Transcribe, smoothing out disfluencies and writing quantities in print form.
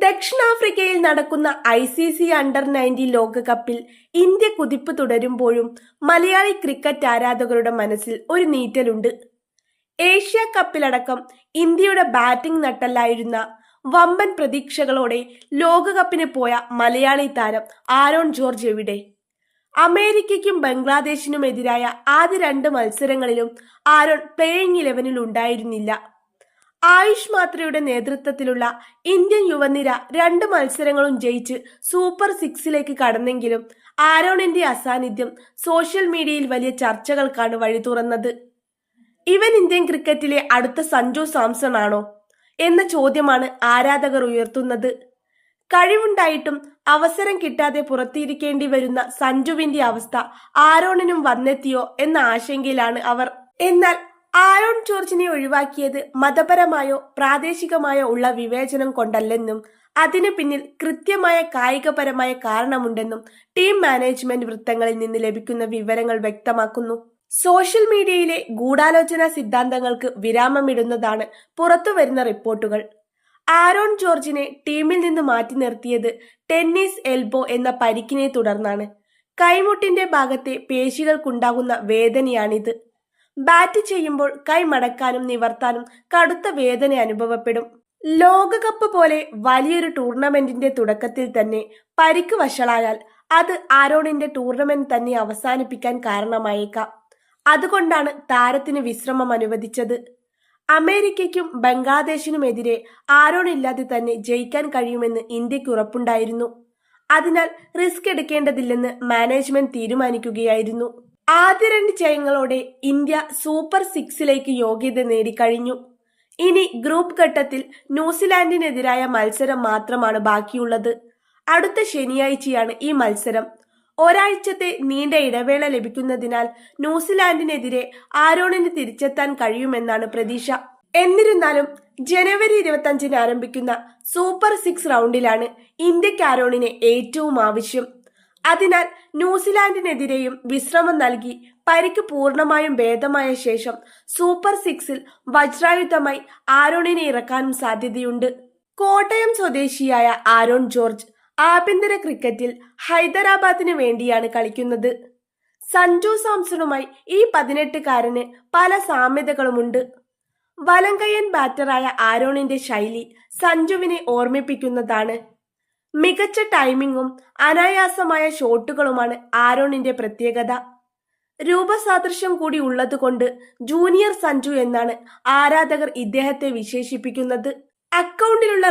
ദക്ഷിണാഫ്രിക്കയിൽ നടക്കുന്ന ICC under-19 ലോകകപ്പിൽ ഇന്ത്യ കുതിപ്പ് തുടരുമ്പോഴും മലയാളി ക്രിക്കറ്റ് ആരാധകരുടെ മനസ്സിൽ ഒരു നീറ്റലുണ്ട്. ഏഷ്യ കപ്പിലടക്കം ഇന്ത്യയുടെ ബാറ്റിംഗ് നട്ടെല്ലായിരുന്ന വമ്പൻ പ്രതീക്ഷകളോടെ ലോകകപ്പിന് പോയ മലയാളി താരം ആരോൺ ജോർജ് എവിടെ? അമേരിക്കയ്ക്കും ബംഗ്ലാദേശിനുമെതിരായ ആദ്യ 2 മത്സരങ്ങളിലും ആരോൺ പ്ലേയിങ് 11-ൽ ഉണ്ടായിരുന്നില്ല. ആയുഷ് മാത്രയുടെ നേതൃത്വത്തിലുള്ള ഇന്ത്യൻ യുവനിര 2 മത്സരങ്ങളും ജയിച്ച് സൂപ്പർ 6-ലേക്ക് കടന്നെങ്കിലും ആരോണിന്റെ അസാന്നിധ്യം സോഷ്യൽ മീഡിയയിൽ വലിയ ചർച്ചകൾക്കാണ് വഴി തുറന്നത്. ഇവൻ ഇന്ത്യൻ ക്രിക്കറ്റിലെ അടുത്ത സഞ്ജു സാംസൺ ആണോ എന്ന ചോദ്യമാണ് ആരാധകർ ഉയർത്തുന്നത്. കഴിവുണ്ടായിട്ടും അവസരം കിട്ടാതെ പുറത്തിരിക്കേണ്ടി വരുന്ന സഞ്ജുവിന്റെ അവസ്ഥ ആരോണിനും വന്നെത്തിയോ എന്ന ആശങ്കയിലാണ് അവർ. എന്നാൽ ആരോൺ ജോർജിനെ ഒഴിവാക്കിയത് മതപരമായോ പ്രാദേശികമായോ ഉള്ള വിവേചനം കൊണ്ടല്ലെന്നും അതിനു പിന്നിൽ കൃത്യമായ കായികപരമായ കാരണമുണ്ടെന്നും ടീം മാനേജ്മെന്റ് വൃത്തങ്ങളിൽ നിന്ന് ലഭിക്കുന്ന വിവരങ്ങൾ വ്യക്തമാക്കുന്നു. സോഷ്യൽ മീഡിയയിലെ ഗൂഢാലോചന സിദ്ധാന്തങ്ങൾക്ക് വിരാമമിടുന്നതാണ് പുറത്തുവരുന്ന റിപ്പോർട്ടുകൾ. ആരോൺ ജോർജിനെ ടീമിൽ നിന്ന് മാറ്റി നിർത്തിയത് ടെന്നീസ് എൽബോ എന്ന പരിക്കിനെ തുടർന്നാണ്. കൈമുട്ടിന്റെ ഭാഗത്തെ പേശികൾക്കുണ്ടാകുന്ന വേദനയാണിത്. ബാറ്റ് ചെയ്യുമ്പോൾ കൈ മടക്കാനും നിവർത്താനും കടുത്ത വേദന അനുഭവപ്പെടും. ലോകകപ്പ് പോലെ വലിയൊരു ടൂർണമെന്റിന്റെ തുടക്കത്തിൽ തന്നെ പരിക്ക് വഷളായാൽ അത് ആരോണിന്റെ ടൂർണമെന്റ് തന്നെ അവസാനിപ്പിക്കാൻ കാരണമായേക്കാം. അതുകൊണ്ടാണ് താരത്തിന് വിശ്രമം അനുവദിച്ചത്. അമേരിക്കയ്ക്കും ബംഗ്ലാദേശിനുമെതിരെ ആരോൺ ഇല്ലാതെ തന്നെ ജയിക്കാൻ കഴിയുമെന്ന് ഇന്ത്യക്ക് ഉറപ്പുണ്ടായിരുന്നു. അതിനാൽ റിസ്ക് എടുക്കേണ്ടതില്ലെന്ന് മാനേജ്മെന്റ് തീരുമാനിക്കുകയായിരുന്നു. ആദ്യ 2 ജയങ്ങളോടെ ഇന്ത്യ സൂപ്പർ 6-ലേക്ക് യോഗ്യത നേടിക്കഴിഞ്ഞു. ഇനി ഗ്രൂപ്പ് ഘട്ടത്തിൽ ന്യൂസിലാൻഡിനെതിരായ മത്സരം മാത്രമാണ് ബാക്കിയുള്ളത്. അടുത്ത ശനിയാഴ്ചയാണ് ഈ മത്സരം. ഒരാഴ്ചത്തെ നീണ്ട ഇടവേള ലഭിക്കുന്നതിനാൽ ന്യൂസിലാൻഡിനെതിരെ ആരോണിന് തിരിച്ചെത്താൻ കഴിയുമെന്നാണ് പ്രതീക്ഷ. എന്നിരുന്നാലും ജനുവരി 25-ന് ആരംഭിക്കുന്ന സൂപ്പർ 6 റൗണ്ടിലാണ് ഇന്ത്യക്ക് ആരോണിനെ ഏറ്റവും ആവശ്യം. അതിനാൽ ന്യൂസിലാൻഡിനെതിരെയും വിശ്രമം നൽകി പരിക്ക് പൂർണ്ണമായും ഭേദമായ ശേഷം സൂപ്പർ 6-ൽ വജ്രായുധമായി ആരോണിനെ ഇറക്കാനും സാധ്യതയുണ്ട്. കോട്ടയം സ്വദേശിയായ ആരോൺ ജോർജ് ആഭ്യന്തര ക്രിക്കറ്റിൽ ഹൈദരാബാദിന് വേണ്ടിയാണ് കളിക്കുന്നത്. സഞ്ജു സാംസണുമായി ഈ 18-കാരന് പല സാമ്യതകളുമുണ്ട്. വലംകയ്യൻ ബാറ്ററായ ആരോണിന്റെ ശൈലി സഞ്ജുവിനെ ഓർമ്മിപ്പിക്കുന്നതാണ്. മികച്ച ടൈമിങ്ങും അനായാസമായ ഷോട്ടുകളുമാണ് ആരോണിന്റെ പ്രത്യേകത. രൂപസാദൃശ്യം കൂടി ഉള്ളതുകൊണ്ട് ജൂനിയർ സഞ്ജു എന്നാണ് ആരാധകർ ഇദ്ദേഹത്തെ വിശേഷിപ്പിക്കുന്നത്. അക്കൗണ്ടിലുള്ള